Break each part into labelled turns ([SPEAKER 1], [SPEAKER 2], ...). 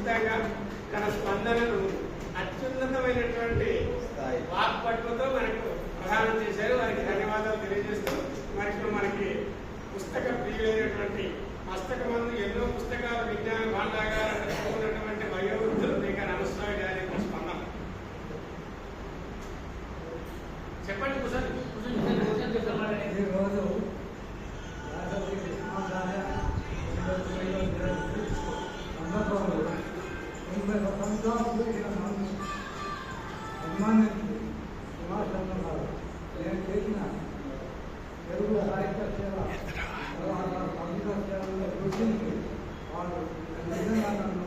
[SPEAKER 1] ఖచ్చితంగా తన స్పందనను అత్యున్నతమైనటువంటి వాక్పట్టుతో మనకు ప్రదానం చేశారు. వారికి ధన్యవాదాలు తెలియజేస్తూ మనకి పుస్తక ప్రియులైనటువంటి మస్తకమందు ఎన్నో పుస్తకాల విజ్ఞాన భాండాగారాన్ని చదువుకున్నటువంటి వయోవృద్ధులు మీకు నమస్కారం గారి స్పందన చెప్పండి.
[SPEAKER 2] ఈరోజు సందర్భంలో 80 సంవత్సరాలు అభిమానించి సుభాష్ చంద్రబాబు నేను చేసిన తెలుగు సాహిత్య సేవ సంగీత సేవల గురించి వాళ్ళు నిజంగా నన్ను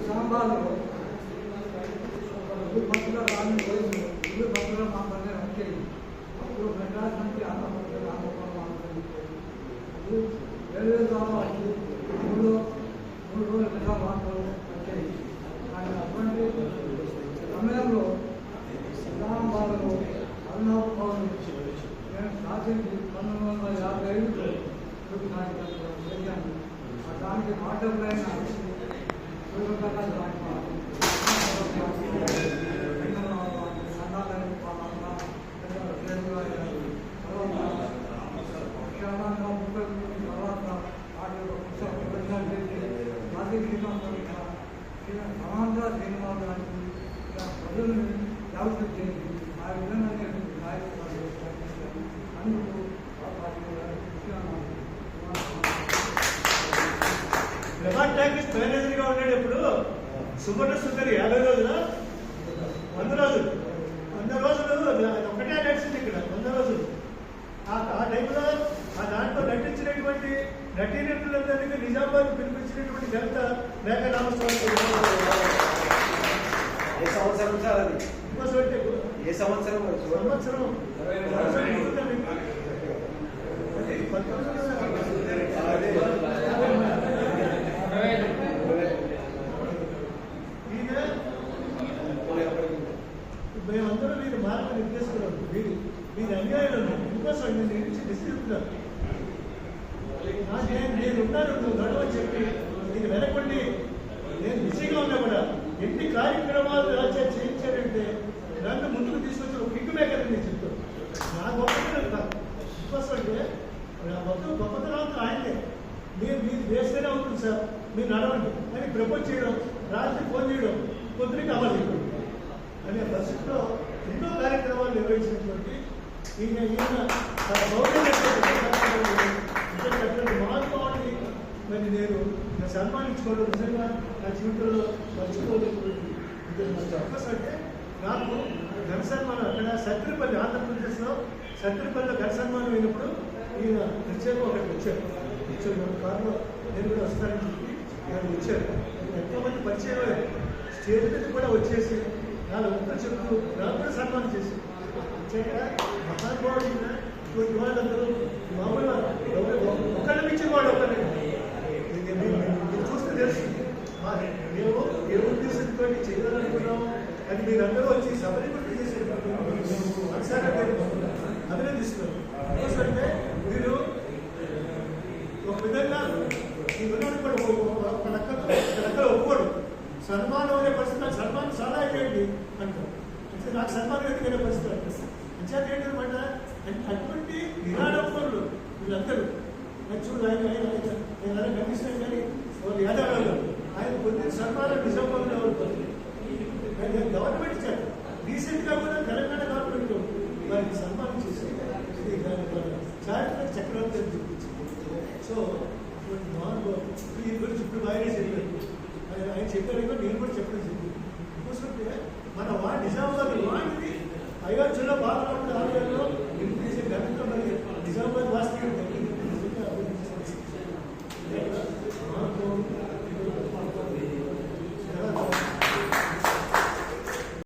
[SPEAKER 2] సాంబార్లో భక్తుల రాని వయసు ఇల్లు భక్తుల మాత్రమే వచ్చేది. అప్పుడు మెడ్రాస్ నుంచి ఆంధ్రప్రదేశ్ రామపురం రైల్వే మూడు రోజుల క్రితం వార్తలు వచ్చాయి. కానీ అటువంటి సమయంలో నిజామాబాద్లో అరుణాభవన్ నేను సాధించి 1955లో తెలుగు నాటకాలు చేశాను. దానికి మాటలైన సమాంతర సినిమాలకి ప్రజల్ని జాగ్రత్త చేసి ఆ విధంగా అందుకు
[SPEAKER 3] ప్రభాత్ టాకీస్ మేనేజర్గా ఉన్నాడు. ఇప్పుడు సువర్ణ సుందరి 50 రోజుల 100 రోజులు ఒకటే నడిచింది ఇక్కడ 100 రోజులు. ఆ టైంలో ఆ దాంట్లో నటించినటువంటి నటీనటులందరికీ నిజామాబాద్ పిలిపించినటువంటి ఘనత మేక రామస్వామి.
[SPEAKER 4] ఏ సంవత్సరం సార్ అది? ఏ సంవత్సరం?
[SPEAKER 3] సంవత్సరం మేమందరూ మీరు మార్గ నిర్దేశకులు. మీరు అన్యాయం ఇంకోసం నేను చెప్తున్నాను. నేను ఉన్నాను, నువ్వు గడవని చెప్పి నీకు వెనకండి. నేను బిజీగా ఉన్నా కూడా ఎన్ని కార్యక్రమాలు రాజా చేయించాడంటే నన్ను ముందుకు తీసుకొచ్చి ఒక కిక్ మేకర్ అని నేను చెప్తాను. నా గొప్పతనం కాదు. ఇంకోసం అంటే నా మొత్తం గొప్పతనం ఆయనే. మీరు వేస్తేనే అవుతుంది సార్, మీరు నడవండి అని ప్రపోజ్ చేయడం, రాత్రి ఫోన్ చేయడం, పొద్దునకి అమలు చేయడం అనే పరిస్థితిలో ఎన్నో కార్యక్రమాలు నిర్వహించినటువంటి మహాత్మాన్ని మరి నేను సన్మానించుకోవడం నిజంగా నా జీవితంలో మర్చిపోలేకపోయింది. అంటే నాకు ఘన సన్మానం అక్కడ సత్తిరిపల్లి, ఆంధ్రప్రదేశ్లో సత్తిరిపల్లిలో ఘన సన్మానం అయినప్పుడు ఈయన ప్రత్యేకంగా ఒకటి వచ్చారు కారులో. నేను కూడా వస్తానని చెప్పి ఆయన వచ్చారు. ఎంతోమంది పరిచయం అయ్యారు. స్టేజ్ మీద కూడా వచ్చేసి నాలుగు ఒక్కరు చెప్తూ నాకు కూడా సన్మానం చేసి వచ్చాక మహానుభావుడు ఇటువంటి వాళ్ళందరూ మామూలుగా ఒకళ్ళ మించిన వాడు ఒకరి చూస్తే తెలుస్తుంది. మేము ఏ ఉద్దేశంతో చేయాలనుకున్నాము అది మీరందరూ వచ్చి సబలీకృతం చేసేటప్పుడు మనసారా అభినందిస్తున్నారు. ఎందుకంటే మీరు ఒక విధంగా ఈ విధానం కూడా ఒక లెక్కలో ఒప్పుకోడు. సన్మానం అనే పరిస్థితి సన్మానం చాలా అయిపోయింది అంటారు. అంటే నాకు సన్మానం ఎందుకనే పరిస్థితి అనిపిస్తుంది. అంచేత ఏంటన్నమాట అటువంటి నిరాడంబరులు వీళ్ళందరూ చూడు. ఆయన కనిపిస్తున్నాయి కానీ వాళ్ళు యాదవ్ ఆయన పొందిన సన్మానం నిజామాబాద్లో అవుతుంది. గవర్నమెంట్ ఇచ్చారు. రీసెంట్గా కూడా తెలంగాణ గవర్నమెంట్ వారికి సన్మానం చేసి చారిత్రక చక్రవర్తి అని చూపించింది. సో ఈ గురించి ఇప్పుడు ఆయనే చెప్పారు. ఆయన చెప్పారు, నేను కూడా చెప్పడం జరిగింది. ఎందుకంటే మన నిజామాబాద్ వాడిని అయోధ్యలో బాలరాముడి ఆలయంలో